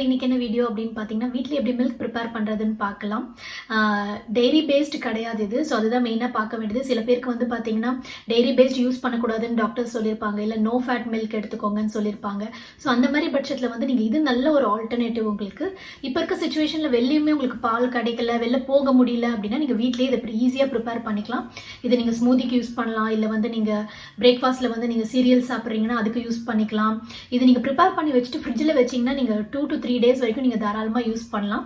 இன்னைக்கு என்ன வீடியோ அப்படின்னு பார்த்தீங்கன்னா வீட்டில் எப்படி மில்க் ப்ரிப்பேர் பண்ணுறதுன்னு பார்க்கலாம். டெய்ரி பேஸ்டு கிடையாது இது. ஸோ அதுதான் மெயினாக பார்க்க வேண்டியது. சில பேருக்கு வந்து பார்த்தீங்கன்னா டெய்ரி பேஸ்ட் யூஸ் பண்ணக்கூடாதுன்னு டாக்டர் சொல்லியிருப்பாங்க, இல்லை நோ ஃபேட் மில்க் எடுத்துக்கோங்கன்னு சொல்லியிருப்பாங்க. ஸோ அந்த மாதிரி பட்சத்தில் வந்து நீங்கள் இது நல்ல ஒரு ஆல்டர்னேட்டிவ் உங்களுக்கு. இப்போ இருக்க சுச்சுவேஷனில் வெளியுமே உங்களுக்கு பால் கிடைக்கல, வெளில போக முடியல அப்படின்னா நீங்கள் வீட்லேயே இதை ஈஸியாக ப்ரிப்பேர் பண்ணிக்கலாம். இதை நீங்கள் ஸ்மூதிக்கு யூஸ் பண்ணலாம், இல்லை வந்து நீங்கள் பிரேக்ஃபாஸ்ட்டில் வந்து நீங்கள் சீரியல் சாப்பிட்றீங்கன்னா அதுக்கு யூஸ் பண்ணிக்கலாம். இது நீங்கள் ப்ரிப்பேர் பண்ணி வச்சுட்டு ஃப்ரிட்ஜில் வச்சிங்கன்னா நீங்கள் 2 to 3 days வரைக்கும் நீங்கள் தாராளமாக யூஸ் பண்ணலாம்.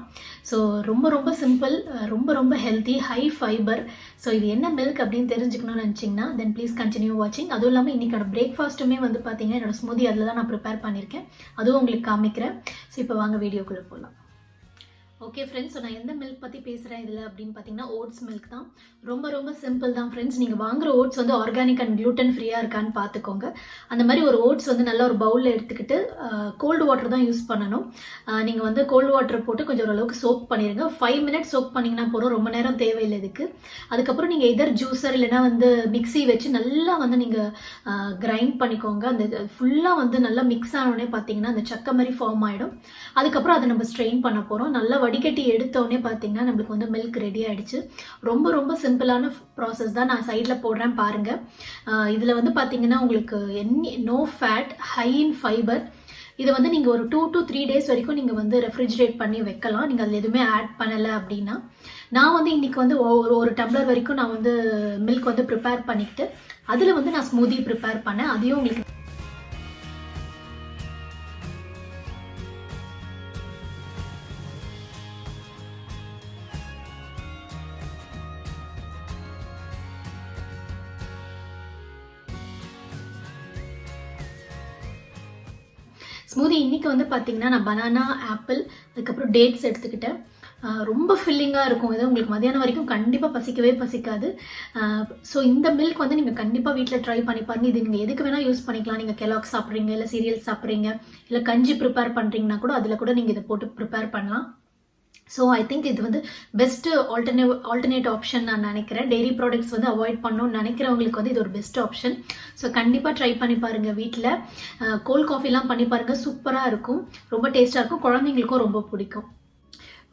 ஸோ ரொம்ப சிம்பிள், ரொம்ப ஹெல்த்தி, ஹை ஃபைபர். ஸோ இது என்ன மில்க் அப்படின்னு தெரிஞ்சுக்கணும்னு நினச்சிங்கன்னா தென் ப்ளீஸ் கண்டினியூ வாட்சிங். அதுவும் இல்லாமல் இன்றைக்கோட பிரேக்ஃபாஸ்ட்டுமே வந்து பார்த்தீங்கன்னா என்னோட ஸ்மூதி அதில் தான் நான் ப்ரிப்பேர் பண்ணியிருக்கேன். அதுவும் உங்களுக்கு காமிக்கிறேன். ஸோ இப்போ வாங்க வீடியோக்குள்ளே போகலாம். ஓகே ஃப்ரெண்ட்ஸ், ஸோ நான் எந்த மில்க் பற்றி பேசுகிறேன் இதில் அப்படின்னு பார்த்தீங்கன்னா ஓட்ஸ் மில்க் தான். ரொம்ப சிம்பிள் தான் ஃப்ரெண்ட்ஸ். நீங்கள் வாங்குகிற ஓட்ஸ் வந்து ஆர்கானிக் அண்ட் க்ளூட்டன் ஃப்ரீயாக இருக்கான்னு பார்த்துக்கோங்க. அந்த மாதிரி ஒரு ஓட்ஸ் வந்து நல்லா ஒரு பவுலில் எடுத்துக்கிட்டு கோல்டு வாட்டர் தான் யூஸ் பண்ணணும். நீங்கள் வந்து கோல்டு வாட்டர் போட்டு கொஞ்சம் ஓரளவுக்கு சோக் பண்ணிடுங்க. 5 minutes சோக் பண்ணிங்கன்னா போகிறோம், ரொம்ப நேரம் தேவையில்லை இதுக்கு. அதுக்கப்புறம் நீங்கள் எதர் ஜூஸர் இல்லைனா வந்து மிக்ஸி வச்சு நல்லா வந்து நீங்கள் கிரைண்ட் பண்ணிக்கோங்க. அந்த ஃபுல்லாக வந்து நல்லா மிக்ஸ் ஆனோடனே பார்த்தீங்கன்னா அந்த சக்கை மாதிரி ஃபார்ம் ஆகிடும். அதுக்கப்புறம் அதை நம்ம ஸ்ட்ரெயின் பண்ண போகிறோம். நல்லா வடிகட்டி எடுத்தோடனே பார்த்தீங்கன்னா நம்மளுக்கு வந்து மில்க் ரெடி ஆகிடுச்சு. ரொம்ப சிம்பிளான ப்ராசஸ் தான். நான் சைடில் போடுறேன் பாருங்கள். இதில் வந்து பார்த்தீங்கன்னா உங்களுக்கு no fat, high in fibre. இதை வந்து நீங்கள் ஒரு 2 to 3 days வரைக்கும் நீங்கள் வந்து ரெஃப்ரிஜரேட் பண்ணி வைக்கலாம், நீங்கள் அதில் எதுவுமே ஆட் பண்ணலை அப்படின்னா. நான் வந்து இன்றைக்கி வந்து ஒரு டம்ளர் வரைக்கும் நான் வந்து மில்க் வந்து ப்ரிப்பேர் பண்ணிக்கிட்டு அதில் வந்து நான் ஸ்மூதி ப்ரிப்பேர் பண்ணேன். அதையும் உங்களுக்கு ஸ்மூதி இன்றைக்கி வந்து பார்த்தீங்கன்னா நான் பனானா, ஆப்பிள், அதுக்கப்புறம் டேட்ஸ் எடுத்துக்கிட்டேன். ரொம்ப ஃபில்லிங்காக இருக்கும். இது உங்களுக்கு மதியானம் வரைக்கும் கண்டிப்பாக பசிக்கவே பசிக்காது. ஸோ இந்த மில்க் வந்து நீங்கள் கண்டிப்பாக வீட்டில் ட்ரை பண்ணி பாருங்கள். இது நீங்கள் எதுக்கு வேணால் யூஸ் பண்ணிக்கலாம். நீங்கள் கெலாக் சாப்பிட்றீங்க, இல்லை சீரியல் சாப்பிட்றீங்க, இல்லை கஞ்சி ப்ரிப்பேர் பண்ணுறீங்கன்னா கூட அதில் கூட நீங்கள் இதை போட்டு ப்ரிப்பேர் பண்ணலாம். ஸோ ஐ திங்க் இது வந்து பெஸ்ட்டு ஆல்டர்னேட் ஆப்ஷன் நான் நினைக்கிறேன். டெய்ரி ப்ராடக்ட்ஸ் வந்து அவாய்ட் பண்ணணும்னு நினைக்கிறவங்களுக்கு வந்து இது ஒரு பெஸ்ட் ஆப்ஷன். ஸோ கண்டிப்பாக ட்ரை பண்ணி பாருங்கள் வீட்டில். கோல்ட் காஃபிலாம் பண்ணி பாருங்கள், சூப்பராக இருக்கும், ரொம்ப டேஸ்ட்டாக இருக்கும், குழந்தைங்களுக்கும் ரொம்ப பிடிக்கும்.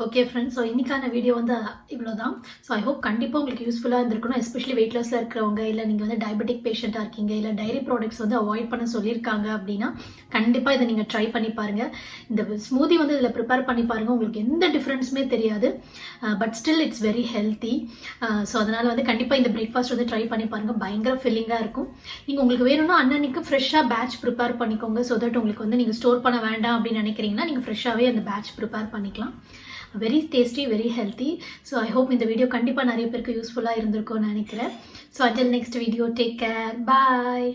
ஓகே ஃப்ரெண்ட்ஸ், ஸோ இன்றைக்கான வீடியோ வந்து இவ்வளோ தான். ஸோ ஐ ஹோப் கண்டிப்பாக உங்களுக்கு யூஸ்ஃபுல்லாக இருந்திருக்கணும். எஸ்பெஷலி வெயிட் லாஸில் இருக்கிறவங்க, இல்லை நீங்கள் வந்து டயபெட்டிக் பேஷண்ட்டாக இருக்கீங்க, இல்லை டைரி ப்ராடக்ட்ஸ் வந்து அவாய்ட் பண்ண சொல்லியிருக்காங்க அப்படின்னா கண்டிப்பாக இதை நீங்கள் ட்ரை பண்ணி பாருங்கள். இந்த ஸ்மூதி வந்து இதில் ப்ரிப்பேர் பண்ணி பாருங்கள், உங்களுக்கு எந்த டிஃப்ரென்ஸுமே தெரியாது. But still it's very healthy. So அதனால் வந்து கண்டிப்பாக இந்த பிரேக்ஃபாஸ்ட் வந்து ட்ரை பண்ணி பாருங்கள், பயங்கர ஃபில்லிங்காக இருக்கும். நீங்கள் உங்களுக்கு வேணும்னா அன்னன்னைக்கு ஃப்ரெஷ்ஷாக பேட்ச் ப்ரிப்பேர் பண்ணிக்கோங்க. ஸோ தட் உங்களுக்கு வந்து நீங்கள் ஸ்டோர் பண்ண வேண்டாம் அப்படின்னு நினைக்கிறீங்கன்னா நீங்கள் ஃப்ரெஷ்ஷாகவே அந்த பேட்ச் ப்ரிப்பேர் பண்ணிக்கலாம். Very tasty, very healthy. So I hope இந்த வீடியோ கண்டிப்பாக நிறைய பேருக்கு யூஸ்ஃபுல்லாக இருந்திருக்கும்னு நினைக்கிறேன். So until next video, take care, bye.